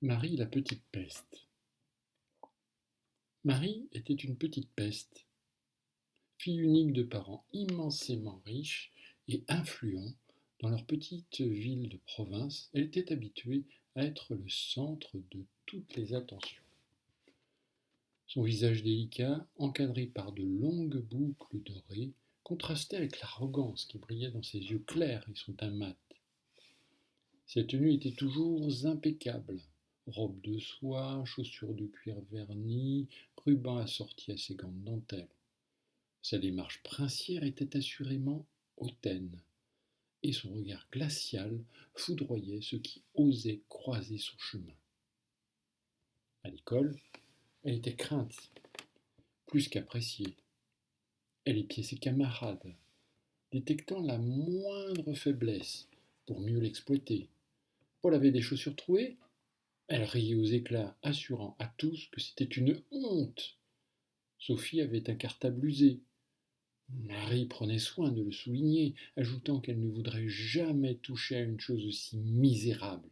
Marie la petite peste. Marie était une petite peste, fille unique de parents immensément riches et influents. Dans leur petite ville de province, elle était habituée à être le centre de toutes les attentions. Son visage délicat, encadré par de longues boucles dorées, contrastait avec l'arrogance qui brillait dans ses yeux clairs et son teint mat. Ses tenues étaient toujours impeccables. Robe de soie, chaussures de cuir verni, ruban assorti à ses gants de dentelle. Sa démarche princière était assurément hautaine, et son regard glacial foudroyait ceux qui osaient croiser son chemin. À l'école, elle était crainte, plus qu'appréciée. Elle épiait ses camarades, détectant la moindre faiblesse pour mieux l'exploiter. Paul avait des chaussures trouées. Elle riait aux éclats, assurant à tous que c'était une honte. Sophie avait un cartable usé. Marie prenait soin de le souligner, ajoutant qu'elle ne voudrait jamais toucher à une chose aussi misérable.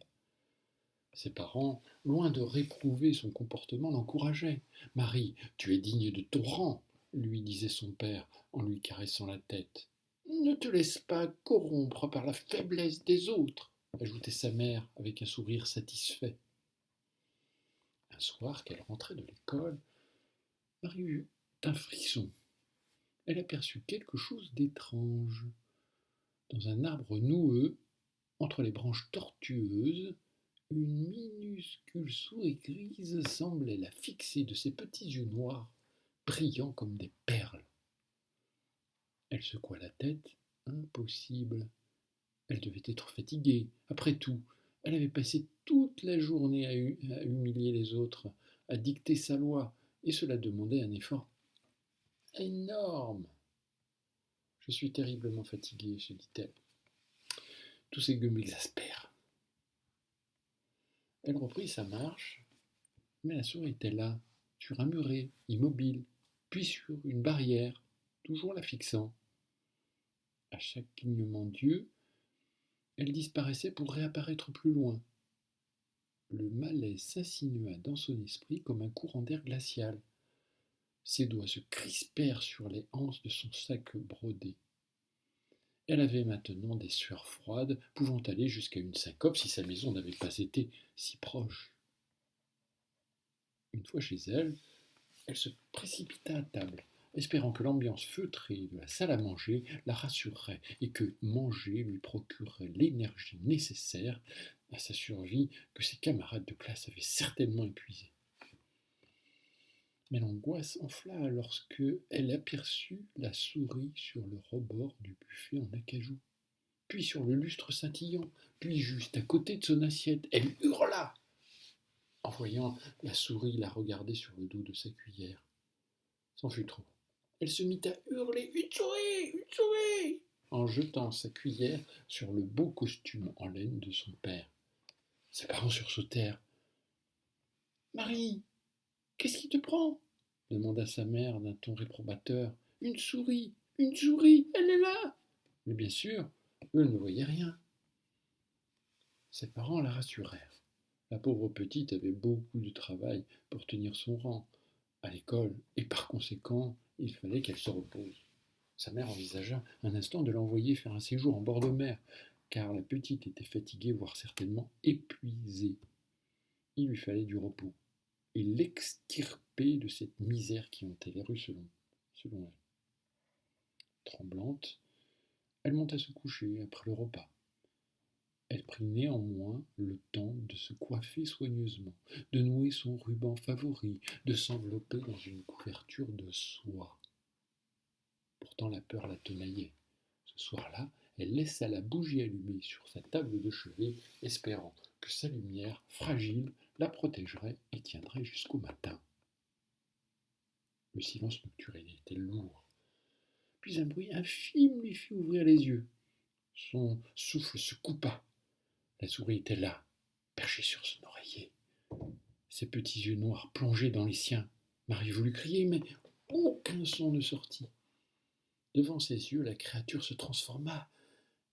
Ses parents, loin de réprouver son comportement, l'encourageaient. Marie, tu es digne de ton rang, lui disait son père en lui caressant la tête. Ne te laisse pas corrompre par la faiblesse des autres, ajoutait sa mère avec un sourire satisfait. Un soir qu'elle rentrait de l'école, Marie eut un frisson. Elle aperçut quelque chose d'étrange. Dans un arbre noueux, entre les branches tortueuses, une minuscule souris grise semblait la fixer de ses petits yeux noirs, brillants comme des perles. Elle secoua la tête. Impossible. Elle devait être fatiguée. Après tout, elle avait passé toute la journée à humilier les autres, à dicter sa loi, et cela demandait un effort énorme. Je suis terriblement fatiguée, se dit-elle. Tous ces gueux m'exaspèrent. Elle reprit sa marche, mais la souris était là, sur un muret, immobile, puis sur une barrière, toujours la fixant. À chaque clignement d'yeux, elle disparaissait pour réapparaître plus loin. Le malaise s'insinua dans son esprit comme un courant d'air glacial. Ses doigts se crispèrent sur les anses de son sac brodé. Elle avait maintenant des sueurs froides, pouvant aller jusqu'à une syncope si sa maison n'avait pas été si proche. Une fois chez elle, elle se précipita à table, espérant que l'ambiance feutrée de la salle à manger la rassurerait et que manger lui procurerait l'énergie nécessaire à sa survie que ses camarades de classe avaient certainement épuisée. Mais l'angoisse enfla lorsque elle aperçut la souris sur le rebord du buffet en acajou, puis sur le lustre scintillant, puis juste à côté de son assiette. Elle hurla en voyant la souris la regarder sur le dos de sa cuillère. C'en fut trop. Elle se mit à hurler « Une souris! Une souris !» en jetant sa cuillère sur le beau costume en laine de son père. Ses parents sursautèrent. « Marie, qu'est-ce qui te prend ?» demanda sa mère d'un ton réprobateur. « Une souris! Elle est là !» Mais bien sûr, eux ne voyaient rien. Ses parents la rassurèrent. La pauvre petite avait beaucoup de travail pour tenir son rang à l'école, et par conséquent, il fallait qu'elle se repose. Sa mère envisagea un instant de l'envoyer faire un séjour en bord de mer, car la petite était fatiguée, voire certainement épuisée. Il lui fallait du repos, et l'extirper de cette misère qui hantait les rues selon elle. Tremblante, elle monta se coucher après le repas. Elle prit néanmoins le temps de se coiffer soigneusement, de nouer son ruban favori, de s'envelopper dans une couverture de soie. Pourtant la peur la tenaillait. Ce soir-là, elle laissa la bougie allumée sur sa table de chevet, espérant que sa lumière, fragile, la protégerait et tiendrait jusqu'au matin. Le silence nocturne était lourd. Puis un bruit infime lui fit ouvrir les yeux. Son souffle se coupa. La souris était là, perchée sur son oreiller. Ses petits yeux noirs plongeaient dans les siens. Marie voulut crier, mais aucun son ne sortit. Devant ses yeux, la créature se transforma.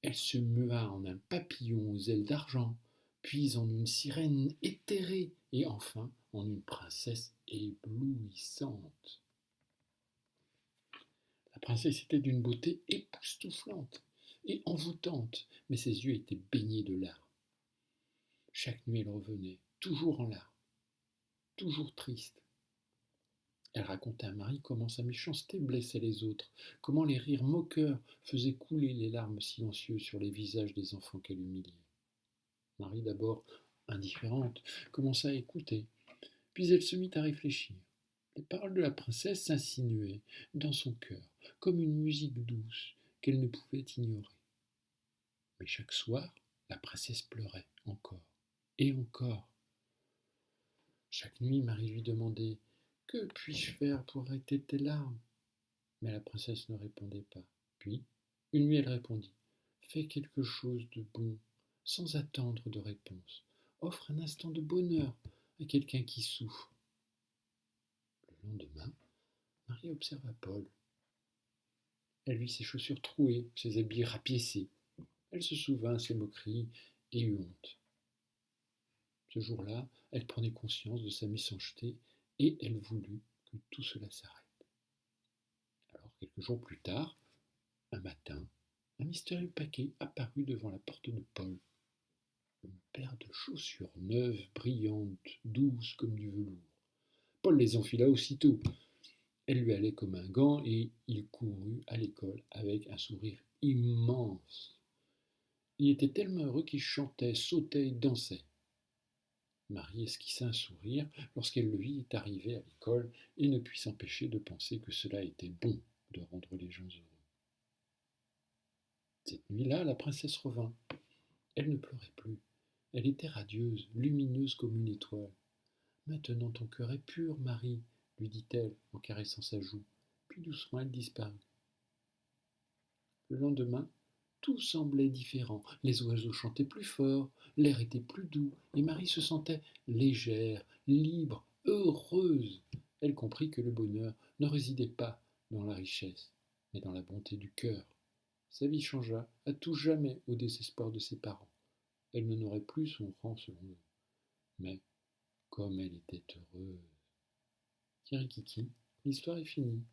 Elle se mua en un papillon aux ailes d'argent, puis en une sirène éthérée, et enfin en une princesse éblouissante. La princesse était d'une beauté époustouflante et envoûtante, mais ses yeux étaient baignés de larmes. Chaque nuit elle revenait, toujours en larmes, toujours triste. Elle racontait à Marie comment sa méchanceté blessait les autres, comment les rires moqueurs faisaient couler les larmes silencieuses sur les visages des enfants qu'elle humiliait. Marie, d'abord indifférente, commença à écouter, puis elle se mit à réfléchir. Les paroles de la princesse s'insinuaient dans son cœur, comme une musique douce qu'elle ne pouvait ignorer. Mais chaque soir, la princesse pleurait encore et encore. Chaque nuit, Marie lui demandait: Que puis-je faire pour arrêter tes larmes? Mais la princesse ne répondait pas. Puis, une nuit, elle répondit: Fais quelque chose de bon, sans attendre de réponse. Offre un instant de bonheur à quelqu'un qui souffre. Le lendemain, Marie observa Paul. Elle vit ses chaussures trouées, ses habits rapiécés. Elle se souvint de ses moqueries et eut honte. Ce jour-là, elle prenait conscience de sa méchanceté et elle voulut que tout cela s'arrête. Alors, quelques jours plus tard, un matin, un mystérieux paquet apparut devant la porte de Paul. Une paire de chaussures neuves, brillantes, douces comme du velours. Paul les enfila aussitôt. Elle lui allait comme un gant et il courut à l'école avec un sourire immense. Il était tellement heureux qu'il chantait, sautait et dansait. Marie esquissa un sourire lorsqu'elle le vit arriver à l'école et ne put s'empêcher de penser que cela était bon de rendre les gens heureux. Cette nuit-là, la princesse revint. Elle ne pleurait plus. Elle était radieuse, lumineuse comme une étoile. Maintenant ton cœur est pur, Marie, lui dit-elle en caressant sa joue. Puis doucement elle disparut. Le lendemain, tout semblait différent. Les oiseaux chantaient plus fort, l'air était plus doux, et Marie se sentait légère, libre, heureuse. Elle comprit que le bonheur ne résidait pas dans la richesse, mais dans la bonté du cœur. Sa vie changea à tout jamais au désespoir de ses parents. Elle n'honorait plus son rang selon eux. Mais comme elle était heureuse. Kirikiki, l'histoire est finie.